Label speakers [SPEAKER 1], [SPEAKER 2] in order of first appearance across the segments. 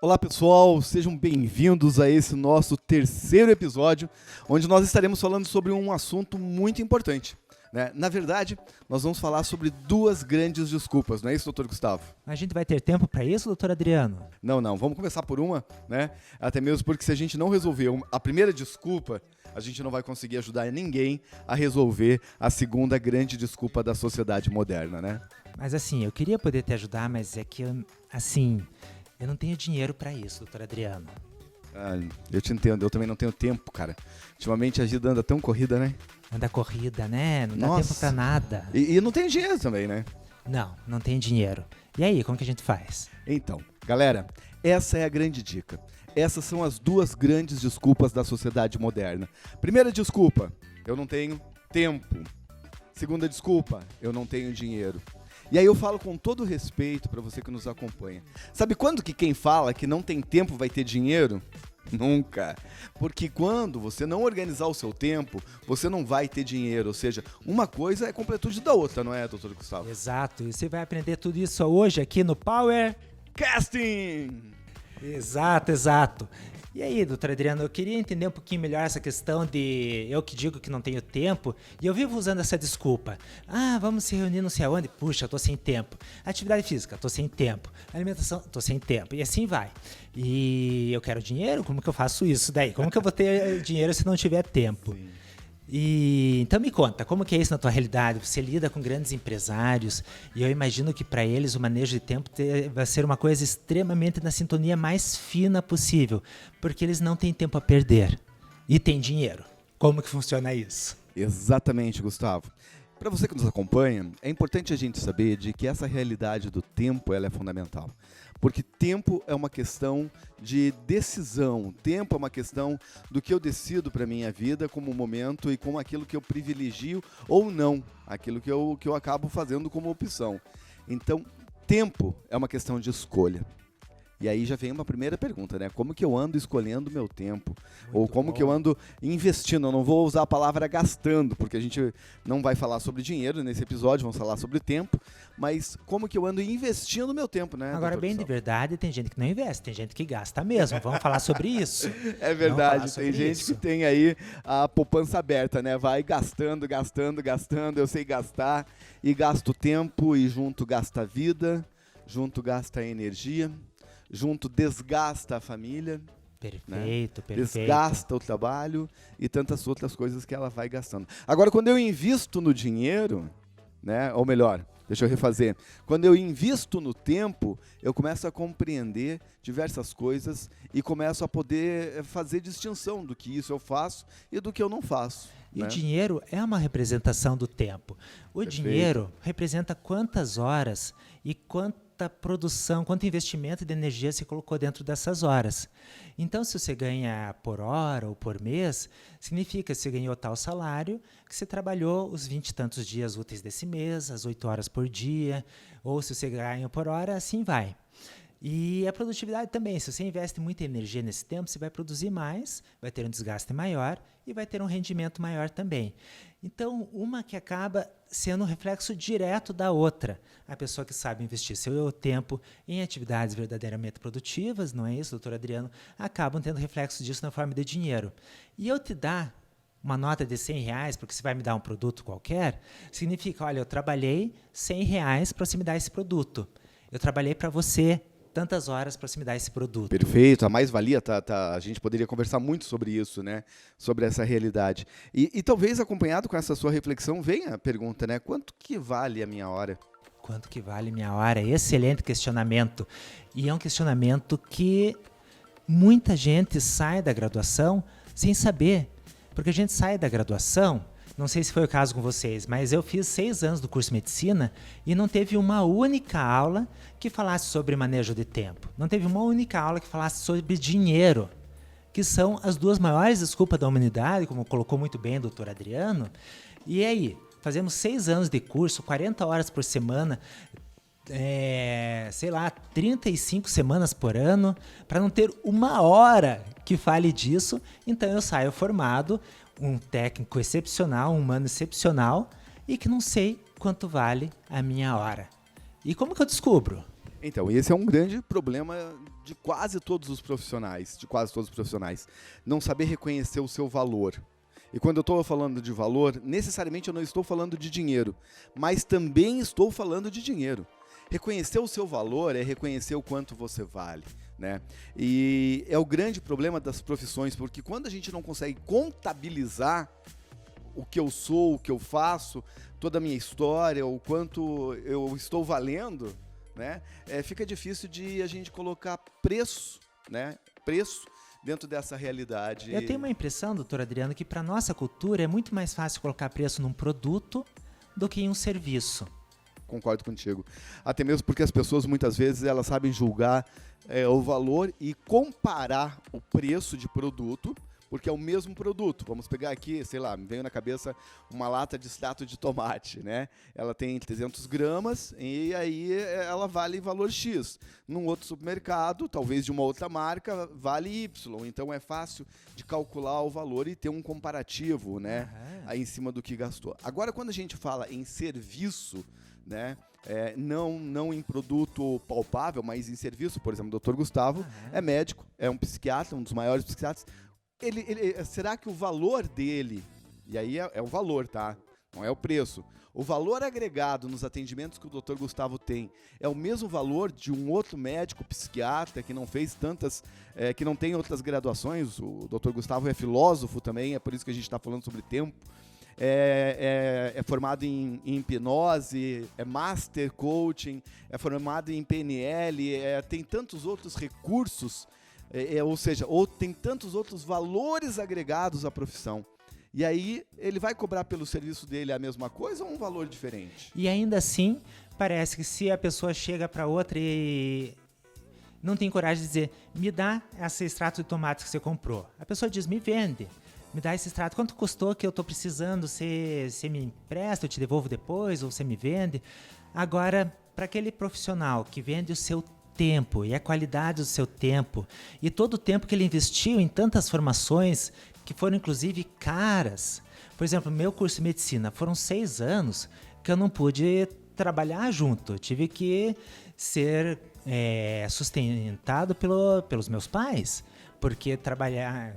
[SPEAKER 1] Olá pessoal, sejam bem-vindos a esse nosso terceiro episódio, onde nós estaremos falando sobre um assunto muito importante, né? Na verdade, nós vamos falar sobre duas grandes desculpas, não é isso, doutor Gustavo?
[SPEAKER 2] A gente vai ter tempo para isso, doutor Adriano?
[SPEAKER 1] Não, vamos começar por uma, né? Até mesmo porque se a gente não resolver a primeira desculpa, a gente não vai conseguir ajudar ninguém a resolver a segunda grande desculpa da sociedade moderna, né?
[SPEAKER 2] Mas assim, eu queria poder te ajudar, mas é que, eu não tenho dinheiro para isso, doutor Adriano.
[SPEAKER 1] Ah, eu te entendo, eu também não tenho tempo, cara. Ultimamente a vida anda tão corrida, né?
[SPEAKER 2] Anda corrida, né? Não dá
[SPEAKER 1] Nossa.
[SPEAKER 2] tempo para nada.
[SPEAKER 1] E não tem dinheiro também, né?
[SPEAKER 2] Não tem dinheiro. E aí, como que a gente faz?
[SPEAKER 1] Então, galera, essa é a grande dica. Essas são as duas grandes desculpas da sociedade moderna. Primeira desculpa, eu não tenho tempo. Segunda desculpa, eu não tenho dinheiro. E aí eu falo com todo respeito para você que nos acompanha. Sabe quando que quem fala que não tem tempo vai ter dinheiro? Nunca. Porque quando você não organizar o seu tempo, você não vai ter dinheiro. Ou seja, uma coisa é completude da outra, não é, doutor Gustavo?
[SPEAKER 2] Exato. E você vai aprender tudo isso hoje aqui no Power
[SPEAKER 1] Casting!
[SPEAKER 2] Exato. E aí, doutor Adriano, eu queria entender um pouquinho melhor essa questão de eu que digo que não tenho tempo e eu vivo usando essa desculpa. Vamos se reunir não sei aonde. Puxa, eu tô sem tempo. Atividade física, tô sem tempo. Alimentação, tô sem tempo. E assim vai. E eu quero dinheiro? Como que eu faço isso daí? Como que eu vou ter dinheiro se não tiver tempo?
[SPEAKER 1] Sim.
[SPEAKER 2] Então me conta, como que é isso na tua realidade? Você lida com grandes empresários e eu imagino que para eles o manejo de tempo vai ser uma coisa extremamente na sintonia mais fina possível, porque eles não têm tempo a perder e têm dinheiro. Como que funciona isso?
[SPEAKER 1] Exatamente, Gustavo. Para você que nos acompanha, é importante a gente saber de que essa realidade do tempo ela é fundamental. Porque tempo é uma questão de decisão, tempo é uma questão do que eu decido para a minha vida como momento e com aquilo que eu privilegio ou não, aquilo que eu acabo fazendo como opção. Então, tempo é uma questão de escolha. E aí já vem uma primeira pergunta, né? Como que eu ando escolhendo o meu tempo? Ou como que eu ando investindo? Eu não vou usar a palavra gastando, porque a gente não vai falar sobre dinheiro nesse episódio, vamos falar sobre tempo. Mas como que eu ando investindo o meu tempo, né?
[SPEAKER 2] Agora, bem de verdade, tem gente que não investe, tem gente que gasta mesmo. Vamos falar sobre isso.
[SPEAKER 1] É verdade, tem gente que tem aí a poupança aberta, né? Vai gastando, eu sei gastar. E gasto tempo, e junto gasta a vida, junto gasta a energia. Junto desgasta a família,
[SPEAKER 2] Perfeito.
[SPEAKER 1] Desgasta o trabalho e tantas outras coisas que ela vai gastando. Agora, quando eu invisto no dinheiro, né, ou melhor, deixa eu refazer, quando eu invisto no tempo, eu começo a compreender diversas coisas e começo a poder fazer distinção do que isso eu faço e do que eu não faço.
[SPEAKER 2] E o dinheiro é uma representação do tempo. O dinheiro representa quantas horas e quanta produção, quanto investimento de energia você colocou dentro dessas horas. Então, se você ganha por hora ou por mês, significa que você ganhou tal salário, que você trabalhou os 20 e tantos dias úteis desse mês, as 8 horas por dia, ou se você ganha por hora, assim vai. E a produtividade também, se você investe muita energia nesse tempo, você vai produzir mais, vai ter um desgaste maior e vai ter um rendimento maior também. Então, uma que acaba sendo um reflexo direto da outra. A pessoa que sabe investir seu tempo em atividades verdadeiramente produtivas, não é isso, doutor Adriano? Acabam tendo reflexo disso na forma de dinheiro. E eu te dar uma nota de R$100 porque você vai me dar um produto qualquer, significa, olha, eu trabalhei R$100 para você me dar esse produto. Eu trabalhei para você tantas horas para se me dar esse produto.
[SPEAKER 1] Perfeito, a mais-valia, a gente poderia conversar muito sobre isso, né? Sobre essa realidade. E talvez acompanhado com essa sua reflexão venha a pergunta, né? Quanto que vale a minha hora?
[SPEAKER 2] Quanto que vale minha hora? Excelente questionamento. E é um questionamento que muita gente sai da graduação sem saber. Porque a gente sai da graduação, não sei se foi o caso com vocês, mas eu fiz 6 anos do curso de medicina e não teve uma única aula que falasse sobre manejo de tempo. Não teve uma única aula que falasse sobre dinheiro, que são as duas maiores desculpas da humanidade, como colocou muito bem o doutor Adriano. E aí, fazemos 6 anos de curso, 40 horas por semana, 35 semanas por ano, para não ter uma hora que fale disso. Então eu saio formado, um técnico excepcional, um humano excepcional, e que não sei quanto vale a minha hora. E como que eu descubro?
[SPEAKER 1] Então, esse é um grande problema de quase todos os profissionais, não saber reconhecer o seu valor. E quando eu estou falando de valor, necessariamente eu não estou falando de dinheiro, mas também estou falando de dinheiro. Reconhecer o seu valor é reconhecer o quanto você vale, né? E é o grande problema das profissões, porque quando a gente não consegue contabilizar o que eu sou, o que eu faço, toda a minha história, o quanto eu estou valendo, né? Fica difícil de a gente colocar preço, né? Preço dentro dessa realidade.
[SPEAKER 2] Eu tenho uma impressão, doutor Adriano, que para a nossa cultura é muito mais fácil colocar preço num produto do que em um serviço.
[SPEAKER 1] Concordo contigo. Até mesmo porque as pessoas, muitas vezes, elas sabem julgar o valor e comparar o preço de produto, porque é o mesmo produto. Vamos pegar aqui, sei lá, me veio na cabeça uma lata de extrato de tomate, né? Ela tem 300 gramas e aí ela vale valor X. Num outro supermercado, talvez de uma outra marca, vale Y. Então é fácil de calcular o valor e ter um comparativo, né? Aí em cima do que gastou. Agora, quando a gente fala em serviço, né? Não em produto palpável, mas em serviço, por exemplo, o Dr. Gustavo é médico, é um psiquiatra, um dos maiores psiquiatras. Será que o valor dele, e aí é o valor, tá? Não é o preço. O valor agregado nos atendimentos que o Dr. Gustavo tem é o mesmo valor de um outro médico psiquiatra que não fez tantas, que não tem outras graduações. O Dr. Gustavo é filósofo também, é por isso que a gente está falando sobre tempo. É formado em hipnose, é master coaching, é formado em PNL, tem tantos outros recursos, ou tem tantos outros valores agregados à profissão. E aí, ele vai cobrar pelo serviço dele a mesma coisa ou um valor diferente?
[SPEAKER 2] E ainda assim, parece que se a pessoa chega para outra e não tem coragem de dizer, me dá esse extrato de tomate que você comprou. A pessoa diz, me vende. Me dá esse extrato, quanto custou que eu estou precisando, você me empresta, eu te devolvo depois, ou você me vende. Agora, para aquele profissional que vende o seu tempo e a qualidade do seu tempo, e todo o tempo que ele investiu em tantas formações, que foram inclusive caras. Por exemplo, meu curso de medicina, foram 6 anos que eu não pude trabalhar junto, eu tive que ser sustentado pelos meus pais. Porque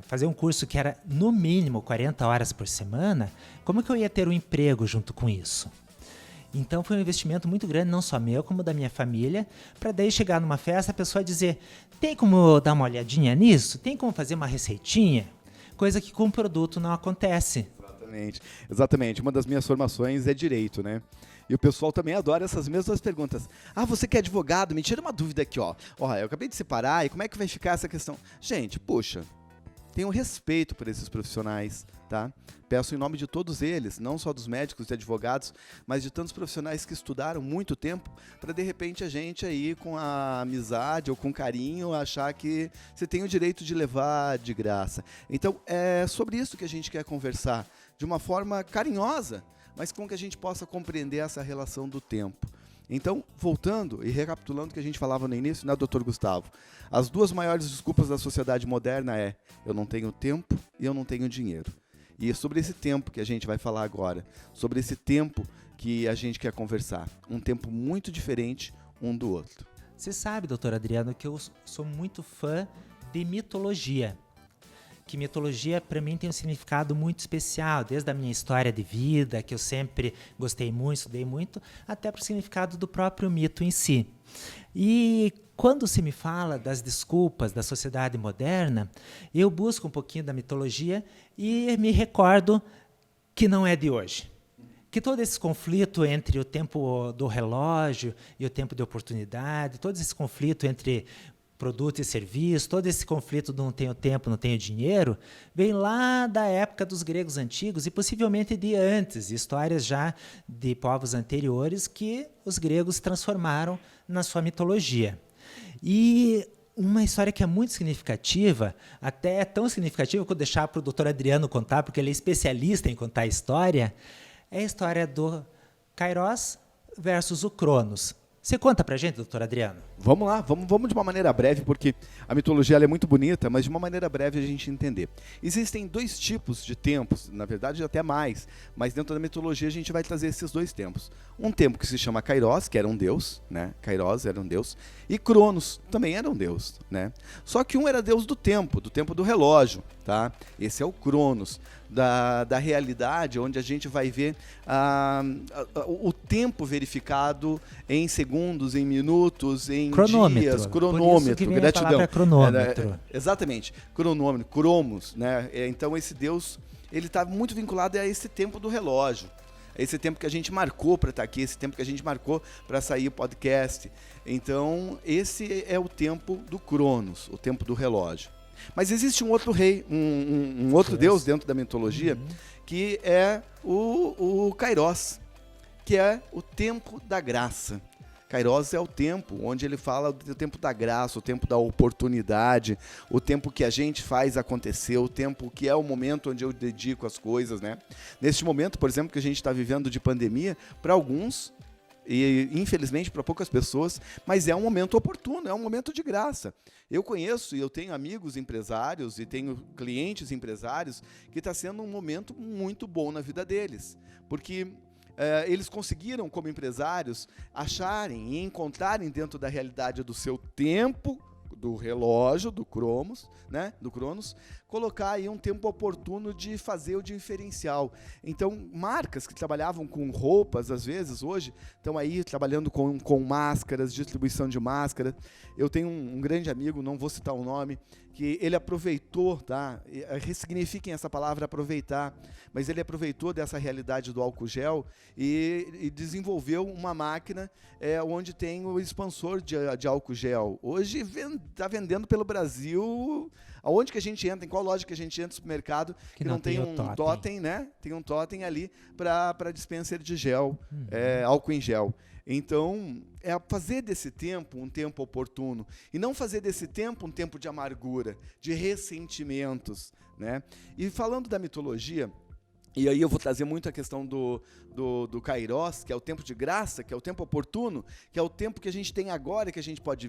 [SPEAKER 2] fazer um curso que era no mínimo 40 horas por semana, como que eu ia ter um emprego junto com isso? Então foi um investimento muito grande, não só meu, como da minha família, para daí chegar numa festa a pessoa dizer, tem como dar uma olhadinha nisso? Tem como fazer uma receitinha? Coisa que com o produto não acontece.
[SPEAKER 1] Exatamente. Uma das minhas formações é direito, né? E o pessoal também adora essas mesmas perguntas. Ah, você que é advogado, me tira uma dúvida aqui, ó. Ó, eu acabei de separar, e como é que vai ficar essa questão? Gente, poxa, tenho respeito por esses profissionais, tá? Peço em nome de todos eles, não só dos médicos e advogados, mas de tantos profissionais que estudaram muito tempo, para de repente a gente aí com a amizade ou com carinho achar que você tem o direito de levar de graça. Então, é sobre isso que a gente quer conversar, de uma forma carinhosa, mas com que a gente possa compreender essa relação do tempo. Então, voltando e recapitulando o que a gente falava no início, né, Dr. Gustavo? As duas maiores desculpas da sociedade moderna eu não tenho tempo e eu não tenho dinheiro. E é sobre esse tempo que a gente vai falar agora, sobre esse tempo que a gente quer conversar. Um tempo muito diferente um do outro.
[SPEAKER 2] Você sabe, doutor Adriano, que eu sou muito fã de mitologia. Que mitologia para mim tem um significado muito especial, desde a minha história de vida, que eu sempre gostei muito, estudei muito, até para o significado do próprio mito em si. E quando se me fala das desculpas da sociedade moderna, eu busco um pouquinho da mitologia e me recordo que não é de hoje. Que todo esse conflito entre o tempo do relógio e o tempo de oportunidade, todo esse conflito entre produto e serviço, todo esse conflito do não tenho tempo, não tenho dinheiro, vem lá da época dos gregos antigos e possivelmente de antes, histórias já de povos anteriores que os gregos transformaram na sua mitologia. E uma história que é muito significativa, até é tão significativa que eu vou deixar para o doutor Adriano contar, porque ele é especialista em contar a história, é a história do Kairos versus o Cronos. Você conta pra gente, doutor Adriano?
[SPEAKER 1] Vamos lá, vamos de uma maneira breve, porque a mitologia ela é muito bonita, mas de uma maneira breve a gente entender. Existem 2 tipos de tempos, na verdade até mais, mas dentro da mitologia a gente vai trazer esses 2 tempos. Um tempo que se chama Kairos, que era um deus, né? Kairos era um deus, e Cronos também era um deus, né? Só que um era deus do tempo do relógio, tá? Esse é o Cronos, da realidade, onde a gente vai ver o tempo verificado em segundos, em minutos, em dias, cronômetro,
[SPEAKER 2] por isso que vem
[SPEAKER 1] gratidão.
[SPEAKER 2] A palavra cronômetro.
[SPEAKER 1] Exatamente, cronômetro, cromos, né? Então esse deus, ele está muito vinculado a esse tempo do relógio, a esse tempo que a gente marcou para estar aqui, esse tempo que a gente marcou para sair o podcast. Então esse é o tempo do Cronos, o tempo do relógio. Mas existe um outro rei, um outro deus dentro da mitologia, que é o Kairos, que é o tempo da graça. Kairos é o tempo onde ele fala do tempo da graça, o tempo da oportunidade, o tempo que a gente faz acontecer, o tempo que é o momento onde eu dedico as coisas, né? Neste momento, por exemplo, que a gente está vivendo de pandemia, para alguns, e infelizmente para poucas pessoas, mas é um momento oportuno, é um momento de graça. Eu conheço e eu tenho amigos empresários e tenho clientes empresários que está sendo um momento muito bom na vida deles, porque eles conseguiram, como empresários, acharem e encontrarem dentro da realidade do seu tempo, do relógio, do Cronos, né, do Cronos, colocar aí um tempo oportuno de fazer o diferencial. Então, marcas que trabalhavam com roupas, às vezes, hoje, estão aí trabalhando com máscaras, distribuição de máscara. Eu tenho um grande amigo, não vou citar o nome, que ele aproveitou, tá? Ressignifiquem essa palavra aproveitar, mas ele aproveitou dessa realidade do álcool gel e desenvolveu uma máquina onde tem o expansor de álcool gel. Hoje está vendendo pelo Brasil. Aonde que a gente entra, em qual loja que a gente entra no supermercado que não tem um totem, né? Tem um totem ali para dispenser de gel, álcool em gel. Então, é fazer desse tempo um tempo oportuno e não fazer desse tempo um tempo de amargura, de ressentimentos, né? E falando da mitologia, e aí eu vou trazer muito a questão do Kairos, que é o tempo de graça, que é o tempo oportuno, que é o tempo que a gente tem agora, que a gente pode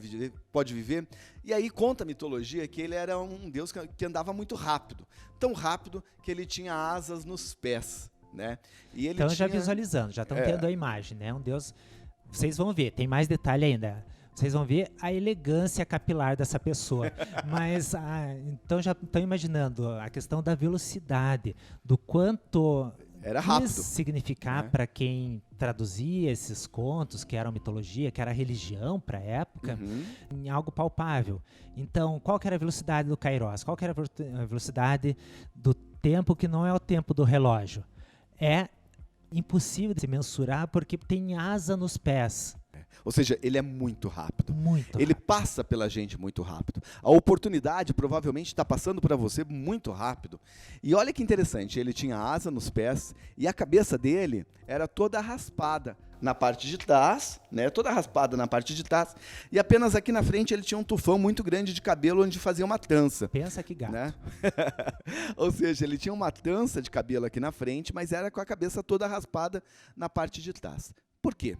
[SPEAKER 1] viver. E aí conta a mitologia que ele era um deus que andava muito rápido. Tão rápido que ele tinha asas nos pés, né? E ele
[SPEAKER 2] então, já visualizando, já estão tendo a imagem, né? Um deus... Vocês vão ver, tem mais detalhe ainda. Vocês vão ver a elegância capilar dessa pessoa. Mas, então já estão imaginando a questão da velocidade, do quanto
[SPEAKER 1] era rápido,
[SPEAKER 2] quis significar para quem traduzia esses contos, que eram mitologia, que era religião para a época, em algo palpável. Então, qual que era a velocidade do Kairos? Qual que era a velocidade do tempo que não é o tempo do relógio? É impossível de se mensurar porque tem asa nos pés.
[SPEAKER 1] Ou seja, ele é muito rápido.
[SPEAKER 2] Ele
[SPEAKER 1] passa pela gente muito rápido. A oportunidade provavelmente está passando para você muito rápido. E olha que interessante, ele tinha asa nos pés e a cabeça dele era toda raspada na parte de trás, né? Toda raspada na parte de trás. E apenas aqui na frente ele tinha um tufão muito grande de cabelo onde fazia uma trança.
[SPEAKER 2] Pensa que gato.
[SPEAKER 1] Né? Ou seja, ele tinha uma trança de cabelo aqui na frente, mas era com a cabeça toda raspada na parte de trás. Por quê?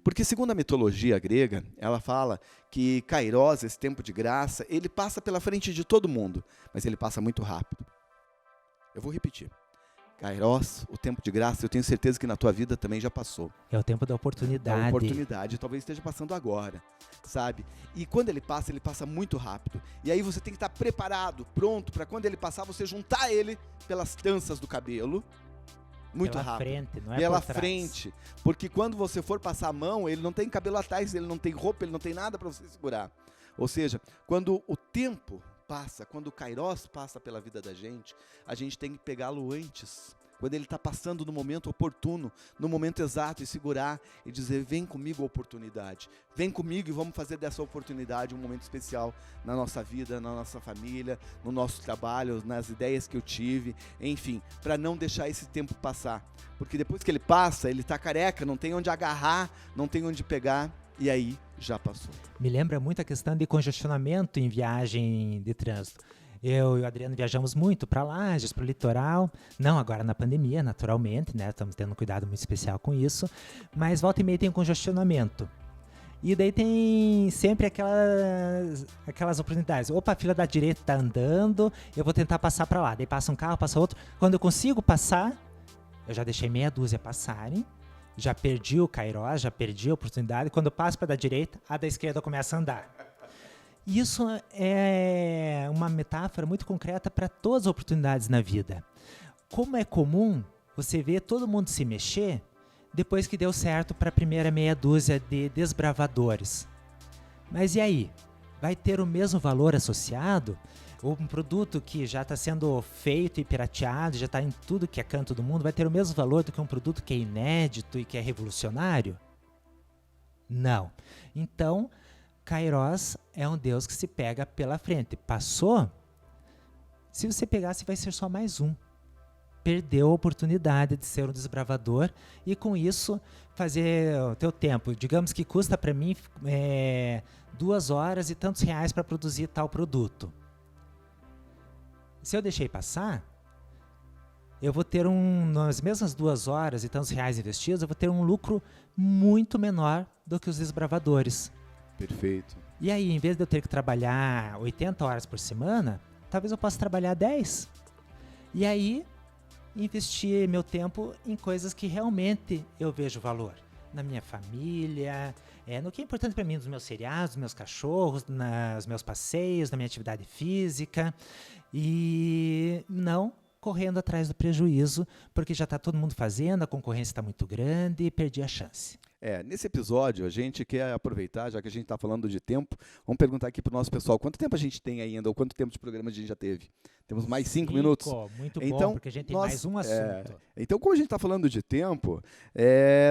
[SPEAKER 1] Porque, segundo a mitologia grega, ela fala que Kairos, esse tempo de graça, ele passa pela frente de todo mundo, mas ele passa muito rápido. Eu vou repetir. Kairos, o tempo de graça, eu tenho certeza que na tua vida também já passou.
[SPEAKER 2] É o tempo da oportunidade.
[SPEAKER 1] É a oportunidade, talvez esteja passando agora, sabe? E quando ele passa muito rápido. E aí você tem que estar preparado, pronto, para quando ele passar, você juntar ele pelas tranças do cabelo, muito
[SPEAKER 2] pela
[SPEAKER 1] rápido.
[SPEAKER 2] Frente, não é
[SPEAKER 1] pela
[SPEAKER 2] por trás.
[SPEAKER 1] frente. Porque quando você for passar a mão, ele não tem cabelo atrás, ele não tem roupa, ele não tem nada para você segurar. Ou seja, quando o tempo passa, quando o Kairos passa pela vida da gente, a gente tem que pegá-lo antes. Quando ele está passando no momento oportuno, no momento exato, e segurar e dizer, vem comigo a oportunidade. Vem comigo e vamos fazer dessa oportunidade um momento especial na nossa vida, na nossa família, no nosso trabalho, nas ideias que eu tive, enfim, para não deixar esse tempo passar. Porque depois que ele passa, ele está careca, não tem onde agarrar, não tem onde pegar, e aí já passou.
[SPEAKER 2] Me lembra muito a questão de congestionamento em viagem de trânsito. Eu e o Adriano viajamos muito para Lages, para o litoral, não agora na pandemia, naturalmente, né? Estamos tendo um cuidado muito especial com isso, mas volta e meia tem um congestionamento. E daí tem sempre aquelas oportunidades. Opa, a fila da direita tá andando, eu vou tentar passar para lá. Daí passa um carro, passa outro. Quando eu consigo passar, eu já deixei meia dúzia passarem, já perdi o Kairos, já perdi a oportunidade. Quando eu passo para da direita, a da esquerda começa a andar. Isso é uma metáfora muito concreta para todas as oportunidades na vida. Como é comum você ver todo mundo se mexer depois que deu certo para a primeira meia dúzia de desbravadores. Mas e aí? Vai ter o mesmo valor associado? Ou um produto que já está sendo feito e pirateado, já está em tudo que é canto do mundo, vai ter o mesmo valor do que um produto que é inédito e que é revolucionário? Não. Então, Kairos é um Deus que se pega pela frente. Passou? Se você pegasse, vai ser só mais um. Perdeu a oportunidade de ser um desbravador e com isso fazer o teu tempo. Digamos que custa para mim 2 horas e tantos reais para produzir tal produto. Se eu deixei passar, eu vou ter nas mesmas 2 horas e tantos reais investidos, eu vou ter um lucro muito menor do que os desbravadores.
[SPEAKER 1] Perfeito.
[SPEAKER 2] E aí, em vez de eu ter que trabalhar 80 horas por semana, talvez eu possa trabalhar 10. E aí, investir meu tempo em coisas que realmente eu vejo valor. Na minha família, no que é importante para mim, nos meus seriados, nos meus cachorros, nos meus passeios, na minha atividade física. E não correndo atrás do prejuízo, porque já está todo mundo fazendo, a concorrência está muito grande e perdi a chance.
[SPEAKER 1] Nesse episódio, a gente quer aproveitar, já que a gente está falando de tempo, vamos perguntar aqui para o nosso pessoal, quanto tempo a gente tem ainda, ou quanto tempo de programa a gente já teve? Temos mais 5 minutos?
[SPEAKER 2] Muito
[SPEAKER 1] então,
[SPEAKER 2] bom, porque a gente tem mais um assunto.
[SPEAKER 1] Então, como a gente está falando de tempo,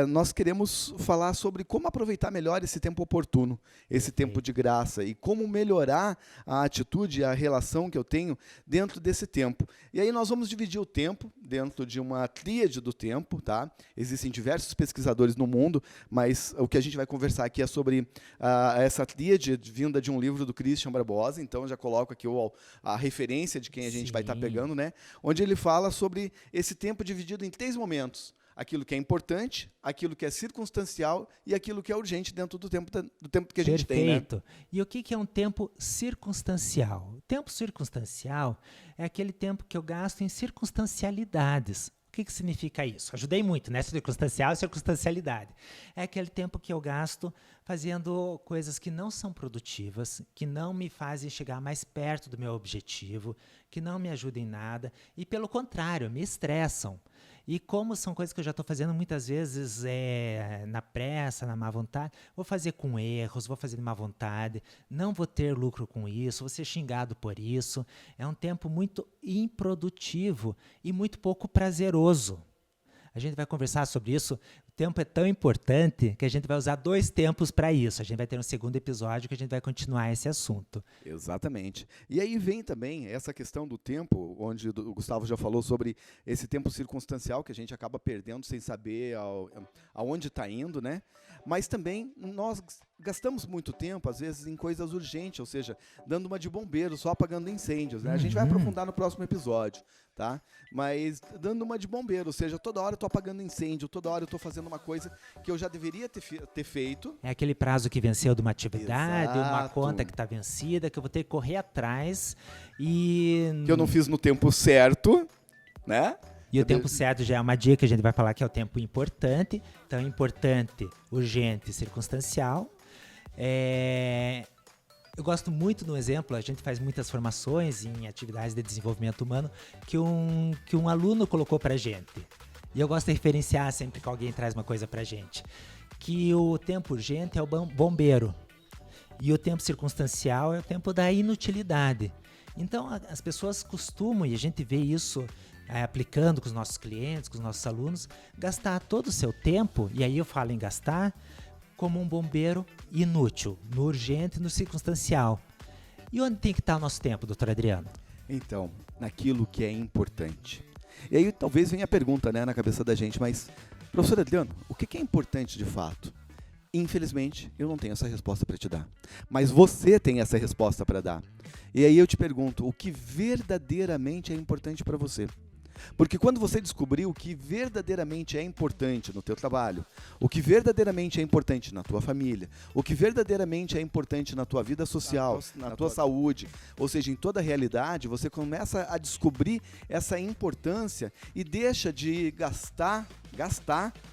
[SPEAKER 1] nós queremos falar sobre como aproveitar melhor esse tempo oportuno, esse tempo de graça, e como melhorar a atitude, a relação que eu tenho dentro desse tempo. E aí nós vamos dividir o tempo dentro de uma tríade do tempo, tá? Existem diversos pesquisadores no mundo, mas o que a gente vai conversar aqui é sobre essa tríade vinda de um livro do Christian Barbosa, então já coloco aqui a referência de quem a gente vai estar pegando, né? Onde ele fala sobre esse tempo dividido em 3 momentos. Aquilo que é importante, aquilo que é circunstancial e aquilo que é urgente dentro do tempo que a gente tem.
[SPEAKER 2] Perfeito. E o que é um tempo circunstancial? O tempo circunstancial é aquele tempo que eu gasto em circunstancialidades. O que significa isso? Ajudei muito, né? Circunstancial e circunstancialidade. É aquele tempo que eu gasto fazendo coisas que não são produtivas, que não me fazem chegar mais perto do meu objetivo, que não me ajudam em nada e, pelo contrário, me estressam. E como são coisas que eu já estou fazendo muitas vezes na pressa, na má vontade, vou fazer com erros, vou fazer de má vontade, não vou ter lucro com isso, vou ser xingado por isso. É um tempo muito improdutivo e muito pouco prazeroso. A gente vai conversar sobre isso. O tempo é tão importante que a gente vai usar 2 tempos para isso. A gente vai ter um segundo episódio que a gente vai continuar esse assunto.
[SPEAKER 1] Exatamente. E aí vem também essa questão do tempo, onde o Gustavo já falou sobre esse tempo circunstancial que a gente acaba perdendo sem saber aonde está indo, né? Mas também nós gastamos muito tempo, às vezes, em coisas urgentes, ou seja, dando uma de bombeiro, só apagando incêndios, né? A gente vai aprofundar no próximo episódio, tá? Mas dando uma de bombeiro, ou seja, toda hora eu estou apagando incêndio, toda hora eu estou fazendo uma coisa que eu já deveria ter feito.
[SPEAKER 2] É aquele prazo que venceu de uma atividade,
[SPEAKER 1] Exato.
[SPEAKER 2] Uma conta que está vencida, que eu vou ter que correr atrás e...
[SPEAKER 1] Que eu não fiz no tempo certo, né?
[SPEAKER 2] E o tempo certo já é uma dica que a gente vai falar que é o tempo importante. Então, importante, urgente, circunstancial. Eu gosto muito do exemplo, a gente faz muitas formações em atividades de desenvolvimento humano, que um aluno colocou pra gente. E eu gosto de referenciar sempre que alguém traz uma coisa pra gente. Que o tempo urgente é o bombeiro. E o tempo circunstancial é o tempo da inutilidade. Então, as pessoas costumam, e a gente vê isso aplicando com os nossos clientes, com os nossos alunos, gastar todo o seu tempo, e aí eu falo em gastar, como um bombeiro inútil, no urgente e no circunstancial. E onde tem que estar o nosso tempo, doutor Adriano?
[SPEAKER 1] Então, naquilo que é importante. E aí talvez venha a pergunta, né, na cabeça da gente, mas, professor Adriano, o que é importante de fato? Infelizmente, eu não tenho essa resposta para te dar. Mas você tem essa resposta para dar. E aí eu te pergunto, o que verdadeiramente é importante para você? Porque quando você descobrir o que verdadeiramente é importante no teu trabalho, o que verdadeiramente é importante na tua família, o que verdadeiramente é importante na tua vida social, na tua saúde, ou seja, em toda a realidade, você começa a descobrir essa importância e deixa de gastar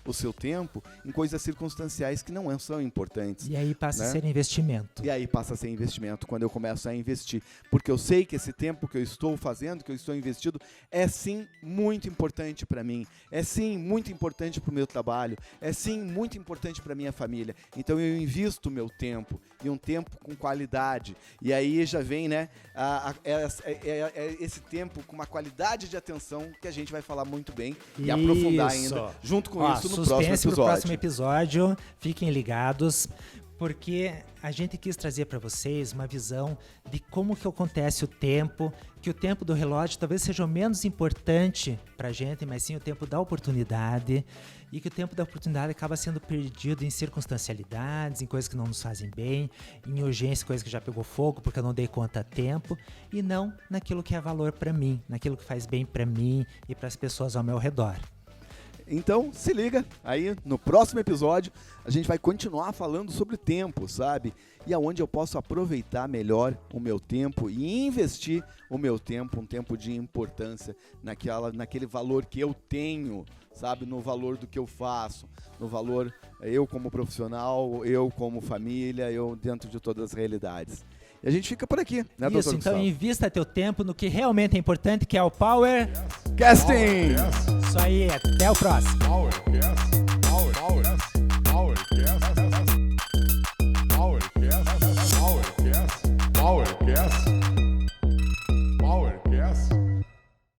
[SPEAKER 1] o seu tempo em coisas circunstanciais que não são importantes.
[SPEAKER 2] E aí passa a ser investimento.
[SPEAKER 1] E aí passa a ser investimento quando eu começo a investir. Porque eu sei que esse tempo que eu estou fazendo, que eu estou investido, é sim muito importante para mim. É sim muito importante para o meu trabalho. É sim muito importante para a minha família. Então eu invisto o meu tempo. E um tempo com qualidade. E aí já vem, né, esse tempo com uma qualidade de atenção que a gente vai falar muito bem e aprofundar ainda junto com isso no próximo
[SPEAKER 2] episódio. Fiquem ligados, porque a gente quis trazer para vocês uma visão de como que acontece o tempo, que o tempo do relógio talvez seja o menos importante para a gente, mas sim o tempo da oportunidade, e que o tempo da oportunidade acaba sendo perdido em circunstancialidades, em coisas que não nos fazem bem, em urgência, coisas que já pegou fogo porque eu não dei conta a tempo, e não naquilo que é valor para mim, naquilo que faz bem para mim e para as pessoas ao meu redor.
[SPEAKER 1] Então, se liga, aí no próximo episódio a gente vai continuar falando sobre tempo, sabe? E aonde eu posso aproveitar melhor o meu tempo e investir o meu tempo, um tempo de importância naquele valor que eu tenho, sabe? No valor do que eu faço, no valor eu como profissional, eu como família, eu dentro de todas as realidades. E a gente fica por aqui, né,
[SPEAKER 2] Isso,
[SPEAKER 1] Dr.
[SPEAKER 2] então
[SPEAKER 1] Gustavo?
[SPEAKER 2] invista teu tempo no que realmente é importante, que é o Power
[SPEAKER 1] Casting!
[SPEAKER 2] Isso aí, até o próximo.
[SPEAKER 3] Power, yes.